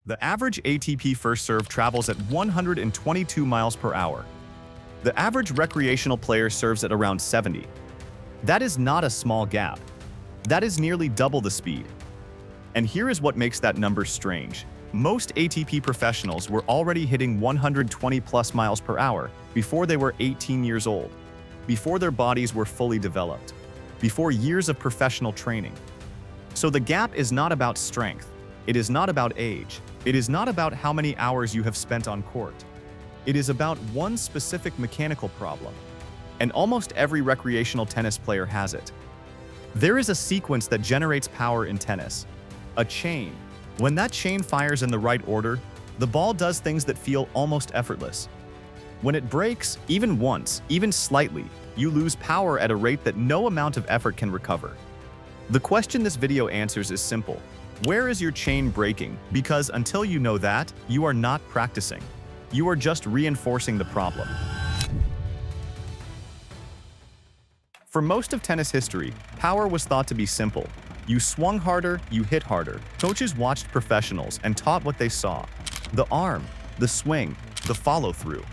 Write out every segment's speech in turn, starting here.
The average ATP first serve travels at 122 miles per hour. The average recreational player serves at around 70. That is not a small gap. That is nearly double the speed. And here is what makes that number strange. Most ATP professionals were already hitting 120 plus miles per hour before they were 18 years old, before their bodies were fully developed, before years of professional training. So the gap is not about strength. It is not about age. It is not about how many hours you have spent on court. It is about one specific mechanical problem. And almost every recreational tennis player has it. There is a sequence that generates power in tennis. A chain. When that chain fires in the right order, the ball does things that feel almost effortless. When it breaks, even once, even slightly, you lose power at a rate that no amount of effort can recover. The question this video answers is simple. Where is your chain breaking? Because until you know that, you are not practicing. You are just reinforcing the problem. For most of tennis history, power was thought to be simple. You swung harder, you hit harder. Coaches watched professionals and taught what they saw. The arm, the swing, the follow-through.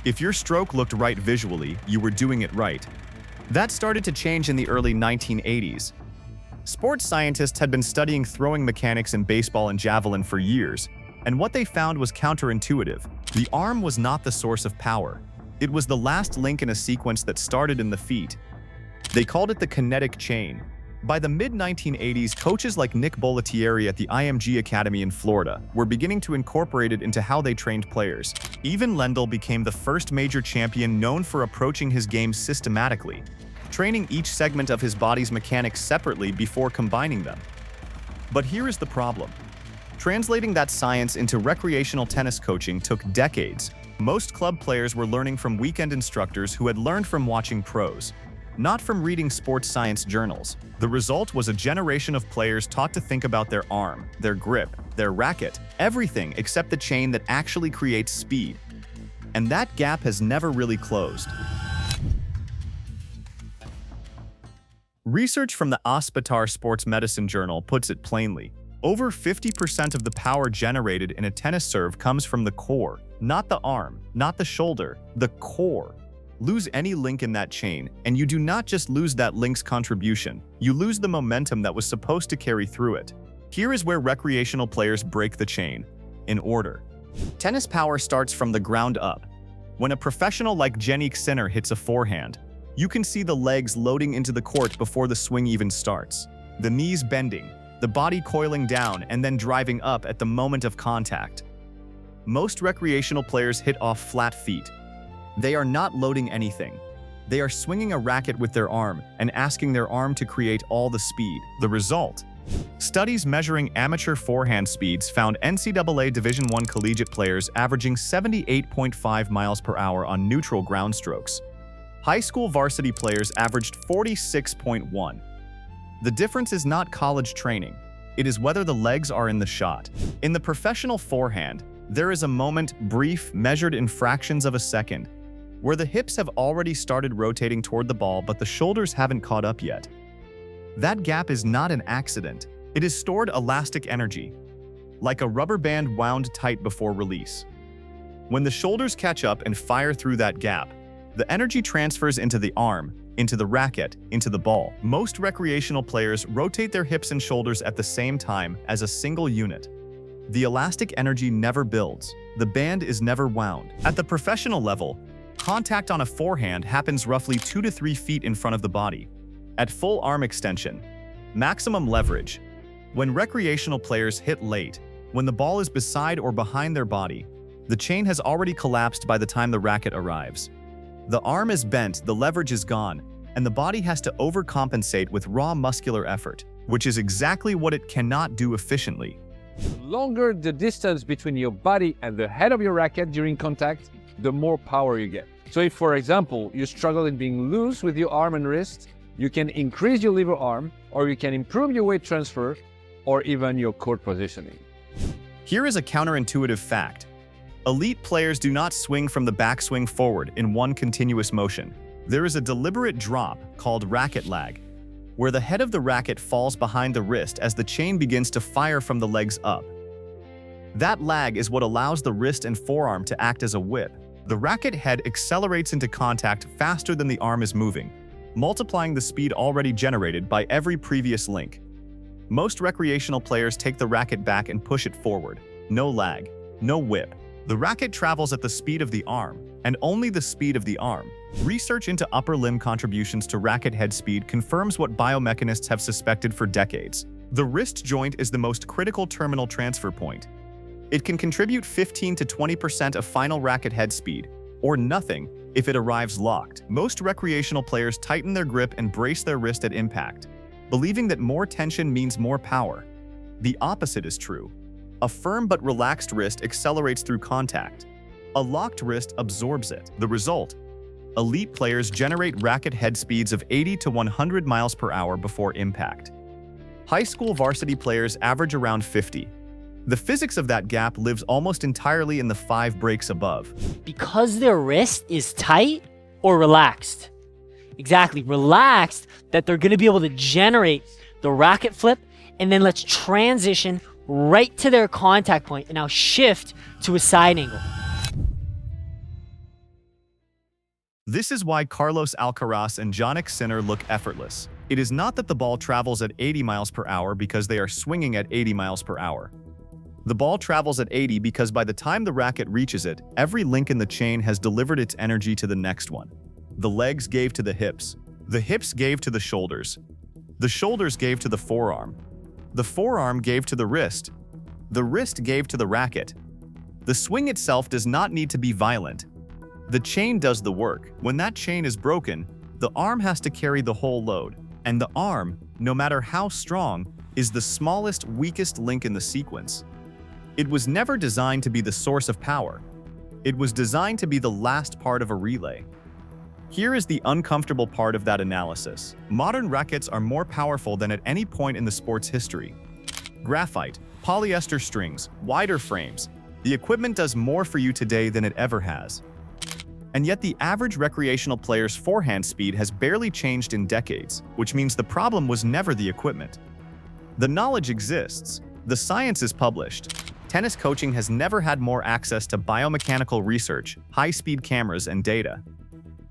If your stroke looked right visually, you were doing it right. That started to change in the early 1980s. Sports scientists had been studying throwing mechanics in baseball and javelin for years, and what they found was counterintuitive. The arm was not the source of power. It was the last link in a sequence that started in the feet. They called it the kinetic chain. By the mid-1980s, coaches like Nick Bollettieri at the IMG Academy in Florida were beginning to incorporate it into how they trained players. Even Lendl became the first major champion known for approaching his game systematically, training each segment of his body's mechanics separately before combining them. But here is the problem. Translating that science into recreational tennis coaching took decades. Most club players were learning from weekend instructors who had learned from watching pros, not from reading sports science journals. The result was a generation of players taught to think about their arm, their grip, their racket, everything except the chain that actually creates speed. And that gap has never really closed. Research from the Aspetar Sports Medicine Journal puts it plainly. Over 50% of the power generated in a tennis serve comes from the core, not the arm, not the shoulder, the core. Lose any link in that chain, and you do not just lose that link's contribution, you lose the momentum that was supposed to carry through it. Here is where recreational players break the chain. In order. Tennis power starts from the ground up. When a professional like Jannik Sinner hits a forehand, you can see the legs loading into the court before the swing even starts. The knees bending, the body coiling down and then driving up at the moment of contact. Most recreational players hit off flat feet. They are not loading anything. They are swinging a racket with their arm and asking their arm to create all the speed. The result? Studies measuring amateur forehand speeds found NCAA Division I collegiate players averaging 78.5 miles per hour on neutral ground strokes. High school varsity players averaged 46.1. The difference is not college training. It is whether the legs are in the shot. In the professional forehand, there is a moment, brief, measured in fractions of a second, where the hips have already started rotating toward the ball but the shoulders haven't caught up yet. That gap is not an accident. It is stored elastic energy, like a rubber band wound tight before release. When the shoulders catch up and fire through that gap, the energy transfers into the arm, into the racket, into the ball. Most recreational players rotate their hips and shoulders at the same time as a single unit. The elastic energy never builds. The band is never wound. At the professional level, contact on a forehand happens roughly 2 to 3 feet in front of the body. At full arm extension, maximum leverage. When recreational players hit late, when the ball is beside or behind their body, the chain has already collapsed by the time the racket arrives. The arm is bent, the leverage is gone, and the body has to overcompensate with raw muscular effort, which is exactly what it cannot do efficiently. The longer the distance between your body and the head of your racket during contact, the more power you get. So if, for example, you struggle in being loose with your arm and wrist, you can increase your lever arm, or you can improve your weight transfer, or even your court positioning. Here is a counterintuitive fact. Elite players do not swing from the backswing forward in one continuous motion. There is a deliberate drop called racket lag, where the head of the racket falls behind the wrist as the chain begins to fire from the legs up. That lag is what allows the wrist and forearm to act as a whip. The racket head accelerates into contact faster than the arm is moving, multiplying the speed already generated by every previous link. Most recreational players take the racket back and push it forward. No lag, no whip. The racket travels at the speed of the arm, and only the speed of the arm. Research into upper limb contributions to racket head speed confirms what biomechanists have suspected for decades. The wrist joint is the most critical terminal transfer point. It can contribute 15 to 20% of final racket head speed, or nothing if it arrives locked. Most recreational players tighten their grip and brace their wrist at impact, believing that more tension means more power. The opposite is true. A firm but relaxed wrist accelerates through contact. A locked wrist absorbs it. The result? Elite players generate racket head speeds of 80 to 100 miles per hour before impact. High school varsity players average around 50. The physics of that gap lives almost entirely in the 5 breaks above. Because their wrist is tight or relaxed. Exactly, relaxed, that they're going to be able to generate the racket flip, and then let's transition right to their contact point and now shift to a side angle. This is why Carlos Alcaraz and Jannik Sinner look effortless. It is not that the ball travels at 80 miles per hour because they are swinging at 80 miles per hour. The ball travels at 80 because by the time the racket reaches it, every link in the chain has delivered its energy to the next one. The legs gave to the hips gave to the shoulders gave to the forearm gave to the wrist gave to the racket. The swing itself does not need to be violent. The chain does the work. When that chain is broken, the arm has to carry the whole load. And the arm, no matter how strong, is the smallest, weakest link in the sequence. It was never designed to be the source of power. It was designed to be the last part of a relay. Here is the uncomfortable part of that analysis. Modern rackets are more powerful than at any point in the sport's history. Graphite, polyester strings, wider frames. The equipment does more for you today than it ever has. And yet the average recreational player's forehand speed has barely changed in decades, which means the problem was never the equipment. The knowledge exists. The science is published. Tennis coaching has never had more access to biomechanical research, high-speed cameras, and data.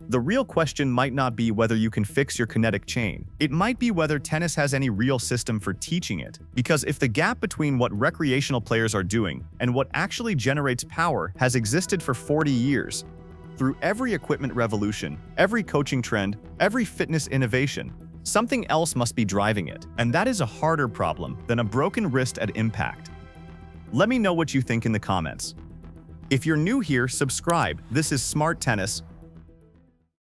The real question might not be whether you can fix your kinetic chain. It might be whether tennis has any real system for teaching it. Because if the gap between what recreational players are doing and what actually generates power has existed for 40 years, through every equipment revolution, every coaching trend, every fitness innovation, something else must be driving it. And that is a harder problem than a broken wrist at impact. Let me know what you think in the comments. If you're new here, subscribe. This is Smart Tennis.